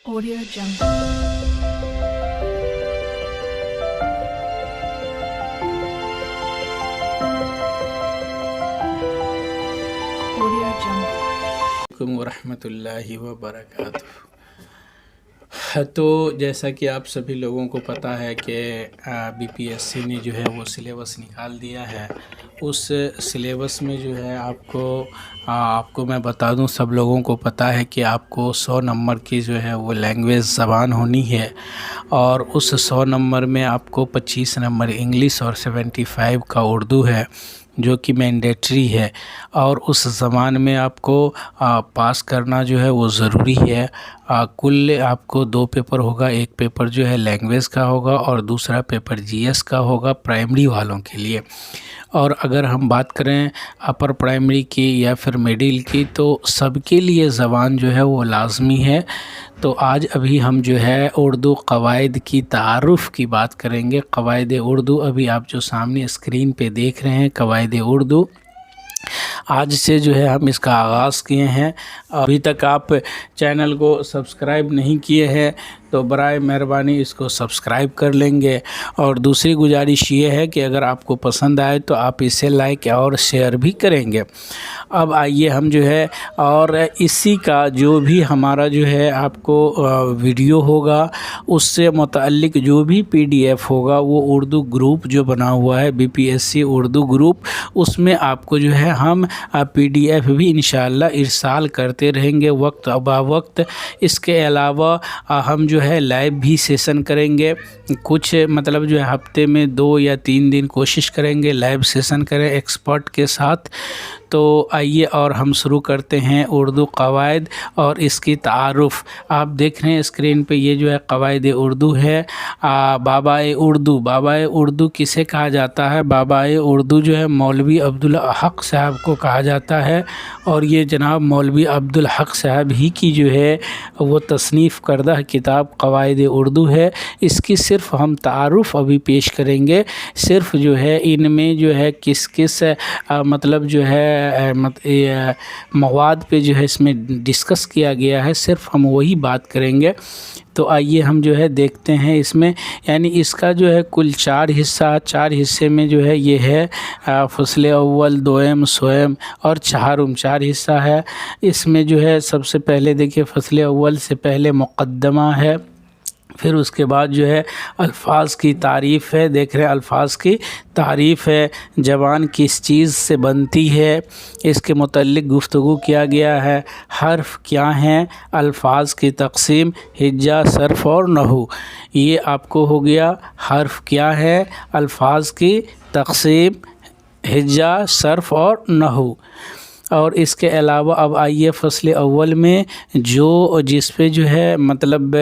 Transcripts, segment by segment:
Audio Jungle. Audio Jungle. अलैकुम वरहमतुल्लाहि वबरकातुह। तो जैसा कि आप सभी लोगों को पता है कि बीपीएससी ने जो है वो सिलेबस निकाल दिया है। उस सिलेबस में जो है आपको मैं बता दूं, सब लोगों को पता है कि आपको 100 नंबर की जो है वो लैंग्वेज ज़बान होनी है, और उस 100 नंबर में आपको 25 नंबर इंग्लिश और 75 का उर्दू है, जो कि मैंडेटरी है। और उस ज़बान में आपको पास करना जो है वो ज़रूरी है। कुल आपको 2 पेपर होगा, एक पेपर जो है लैंग्वेज का होगा और दूसरा पेपर जीएस का होगा प्राइमरी वालों के लिए। और अगर हम बात करें अपर प्राइमरी की या फिर मिडिल की, तो सबके लिए ज़बान जो है वो लाज़मी है। तो आज अभी हम जो है उर्दू क़वाइद की तारुफ़ की बात करेंगे। क़वाइद उर्दू अभी आप जो सामने स्क्रीन पे देख रहे हैं, क़वाइद उर्दू आज से जो है हम इसका आगाज़ किए हैं। अभी तक आप चैनल को सब्सक्राइब नहीं किए हैं तो बराए मेहरबानी इसको सब्सक्राइब कर लेंगे। और दूसरी गुजारिश ये है कि अगर आपको पसंद आए तो आप इसे लाइक और शेयर भी करेंगे। अब आइए हम जो है, और इसी का जो भी हमारा जो है आपको वीडियो होगा, उससे मुतअल्लिक़ जो भी पीडीएफ होगा वो उर्दू ग्रुप जो बना हुआ है बीपीएससी उर्दू ग्रुप, उसमें आपको जो है हम पीडीएफ भी इंशाअल्लाह इरसाल करते रहेंगे वक्त बा वक्त। इसके अलावा हम जो है लाइव भी सेशन करेंगे। कुछ मतलब जो है हफ्ते में 2 या 3 दिन कोशिश करेंगे लाइव सेशन करें एक्सपर्ट के साथ। तो आइए और हम शुरू करते हैं उर्दू क़वाइद और इसकी तारुफ़। आप देख रहे हैं स्क्रीन पे, ये जो है क़वाइद उर्दू है। बाबाए उर्दू किसे कहा जाता है? बाबाए उर्दू जो है मौलवी अब्दुल हक साहब को कहा जाता है, और ये जनाब मौलवी अब्दुल हक साहब ही की जो है वो तसनीफ़ करदा किताब क़वाइद उर्दू है। इसकी सिर्फ़ हम तारुफ़ अभी पेश करेंगे। सिर्फ़ जो है इनमें जो है किस किस मतलब जो है मवाद पे जो है इसमें डिस्कस किया गया है, सिर्फ हम वही बात करेंगे। तो आइए हम जो है देखते हैं इसमें, यानी इसका जो है कुल 4 हिस्से में जो है ये है फ़स्ल अव्वल, दोयम, सोयम और चाहरुम, 4 हिस्सा है। इसमें जो है सबसे पहले देखिए फ़स्ल अव्वल से पहले मुक़द्दमा है, फिर उसके बाद जो है अल्फाज की तारीफ़ है। देख रहे हैं अल्फाज की तारीफ़ है, ज़बान किस चीज़ से बनती है इसके मुतल्लिक़ गुफ्तगू किया गया है। हर्फ क्या हैं, अल्फाज की तक़सीम, हिज्जा, सर्फ़ और नहू, ये आपको हो गया। हर्फ क्या है, अल्फाज की तक़सीम, हिज्जा, सर्फ़ और नहू। और इसके अलावा अब आइए फ़स्ल अव्वल में जिस पे जो है मतलब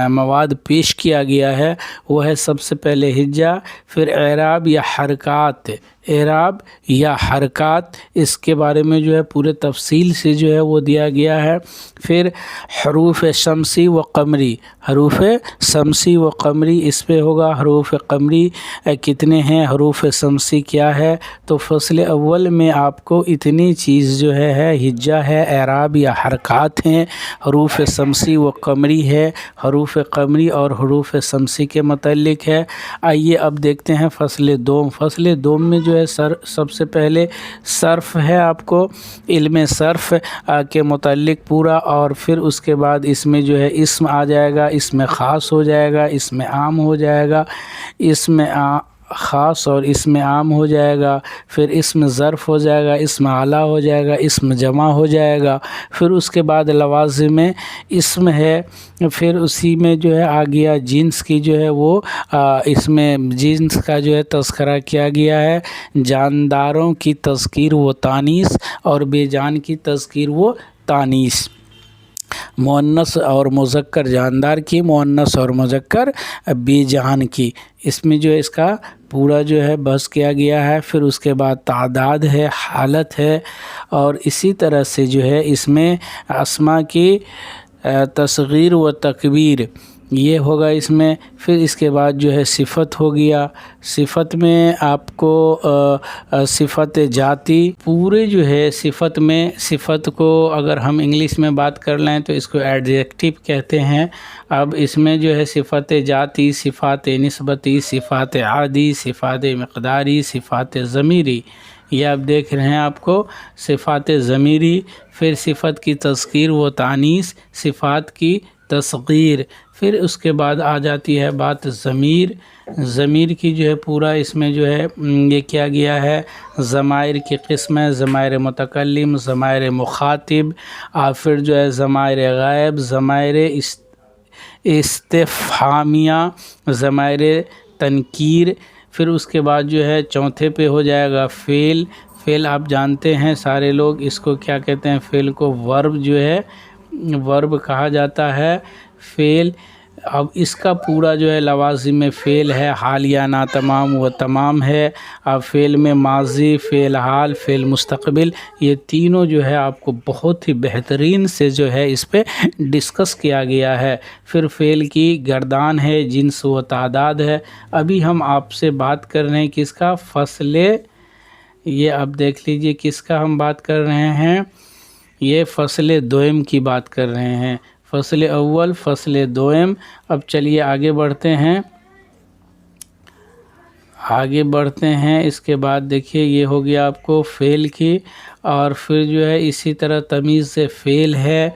मवाद पेश किया गया है वो है सबसे पहले हिज्जा, फिर एराब या हरकात, एराब या हरकात, इसके बारे में जो है पूरे तफसील से जो है वो दिया गया है। फिर हरूफ शमसी व कमरी, हरूफ शमसी व कमरी इस पे होगा। हरूफ कमरी कितने हैं, हरूफ शमसी क्या है? तो फ़स्ल अव्वल में आपको इतनी चीज़ जो है हिज्जा है, एराब या हरकात हैं, हरूफ शमसी व कमरी है, हरूफ कमरी और हरूफ शमसी के मतलब है। आइए अब देखते हैं फ़स्ल दोम। फ़स्ल दोम में जो है सबसे पहले सर्फ़ है, आपको इल्म सर्फ़ के मुतल्लिक़ पूरा, और फिर उसके बाद इसमें जो है इस्म आ जाएगा, इसमें ख़ास हो जाएगा, इसमें आम हो जाएगा, इसमें ख़ास और इसमें आम हो जाएगा, फिर इसमें ज़र्फ़ हो जाएगा, इसमें आला हो जाएगा, इसमें जमा हो जाएगा। फिर उसके बाद लवाज़िम में इसम है, फिर उसी में जो है आ गया जिन्स की जो है वो इसमें जिन्स का जो है तज़किरा किया गया है। जानदारों की तज़कीर व तानीस और बेजान की तज़कीर व तानीस। मुअन्नस और मुज़क्कर जानदार की, मुअन्नस और मुज़क्कर बेजान की, इसमें जो है इसका पूरा जो है बहस किया गया है। फिर उसके बाद तादाद है, हालत है, और इसी तरह से जो है इसमें अस्मा की तस्गीर व तकबीर, یہ ہوگا اس میں۔ پھر اس کے بعد جو ہے صفت ہو گیا، صفت میں آپ کو صفت ذاتی پورے جو ہے صفت میں، صفت کو اگر ہم انگلش میں بات کر لیں تو اس کو ایڈجیکٹو کہتے ہیں۔ اب اس میں جو ہے صفت ذاتی، صفات نسبتی، صفات عادی، صفات مقداری، صفات ضمیری، یہ آپ دیکھ رہے ہیں آپ کو صفات ضمیری۔ پھر صفت کی تذکیر و تانیث، صفات کی تصغیر، پھر اس کے بعد آ جاتی ہے بات ضمیر۔ ضمیر کی جو ہے پورا اس میں جو ہے یہ کیا گیا ہے، ضمائر کی قسمیں، ضمائر متکلم، ضمائر مخاطب، اور پھر جو ہے ضمائر غائب، ضمائر استفہامیہ، ضمائر تنکیر۔ پھر اس کے بعد جو ہے چوتھے پہ ہو جائے گا فعل۔ فعل آپ جانتے ہیں سارے لوگ، اس کو کیا کہتے ہیں، فعل کو ورب جو ہے ورب کہا جاتا ہے، فعل۔ اب اس کا پورا جو ہے لوازم میں فعل ہے، حالیہ ناتمام و تمام ہے۔ اب فعل میں ماضی، فعل حال، فعل مستقبل، یہ تینوں جو ہے آپ کو بہت ہی بہترین سے جو ہے اس پہ ڈسکس کیا گیا ہے۔ پھر فعل کی گردان ہے، جنس و تعداد ہے۔ ابھی ہم آپ سے بات کر رہے ہیں کس کا، فصل، یہ اب دیکھ لیجئے کس کا ہم بات کر رہے ہیں، یہ فصل دوئم کی بات کر رہے ہیں، فصل اول، فصل دوئم۔ اب چلیے آگے بڑھتے ہیں، اس کے بعد دیکھیے یہ ہو گیا آپ کو فعل کی، اور پھر جو ہے اسی طرح تمیز سے فعل ہے۔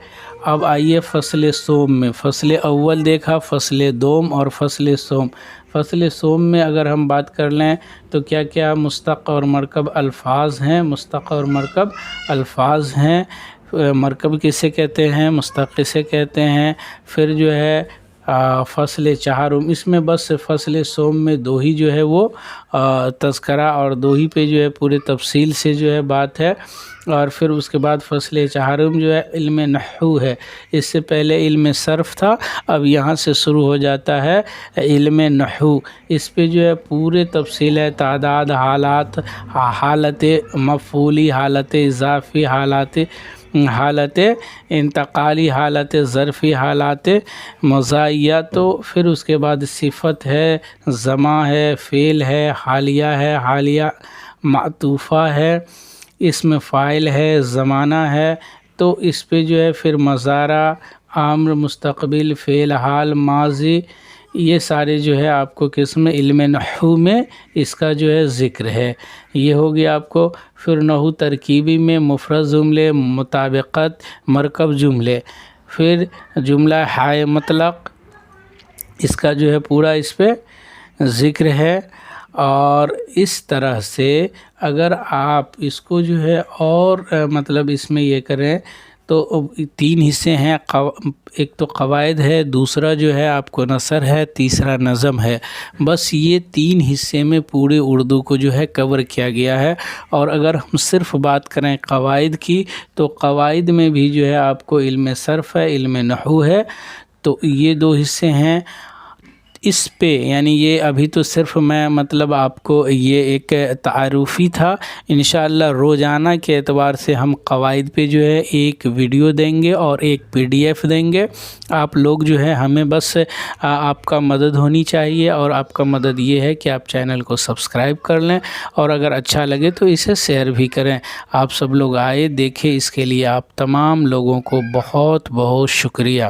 اب آئیے فصل سوم میں، فصل اول دیکھا، فصل دوم اور فصل سوم۔ فصل سوم میں اگر ہم بات کر لیں تو کیا کیا مشتق اور مرکب الفاظ ہیں، مشتق اور مرکب الفاظ ہیں۔ مرکب کسے کہتے ہیں، مشتق کسے کہتے ہیں۔ پھر جو ہے فصل چہارم، اس میں بس فصل سوم میں دو ہی جو ہے وہ تذکرہ اور دو ہی پہ جو ہے پورے تفصیل سے جو ہے بات ہے۔ اور پھر اس کے بعد فصل چہارم جو ہے علم نحو ہے، اس سے پہلے علم صرف تھا، اب یہاں سے شروع ہو جاتا ہے علم نحو۔ اس پہ جو ہے پورے تفصیل ہے، تعداد، حالات، حالت مفعولی، حالت اضافی، حالت انتقالی، حالت ظرفی، حالت مزاحیہ۔ تو پھر اس کے بعد صفت ہے، زماں ہے، فعل ہے، حالیہ ہے، حالیہ معطوفہ ہے، اسم فاعل ہے، زمانہ ہے۔ تو اس پہ جو ہے پھر مضارع، امر، مستقبل، فعل حال، ماضی، یہ سارے جو ہے آپ کو قسم علم نحو میں اس کا جو ہے ذکر ہے۔ یہ ہو گیا آپ کو۔ پھر نحو ترکیبی میں مفرد جملے، مطابقت، مرکب جملے، پھر جملہ ہائے مطلق، اس کا جو ہے پورا اس پہ ذکر ہے۔ اور اس طرح سے اگر آپ اس کو جو ہے اور مطلب اس میں یہ کریں تو تین حصے ہیں، ایک تو قواعد ہے، دوسرا جو ہے آپ کو نثر ہے، تیسرا نظم ہے۔ بس یہ تین حصے میں پورے اردو کو جو ہے کور کیا گیا ہے۔ اور اگر ہم صرف بات کریں قواعد کی تو قواعد میں بھی جو ہے آپ کو علم صرف ہے، علم نحو ہے، تو یہ دو حصے ہیں۔ اس پہ یعنی یہ ابھی تو صرف میں مطلب آپ کو یہ ایک تعارفی تھا، انشاءاللہ روزانہ کے اعتبار سے ہم قواعد پہ جو ہے ایک ویڈیو دیں گے اور ایک PDF دیں گے۔ آپ لوگ جو ہے ہمیں بس آپ کا مدد ہونی چاہیے، اور آپ کا مدد یہ ہے کہ آپ چینل کو سبسکرائب کر لیں، اور اگر اچھا لگے تو اسے شیئر بھی کریں۔ آپ سب لوگ آئے دیکھیں، اس کے لیے آپ تمام لوگوں کو بہت بہت شکریہ۔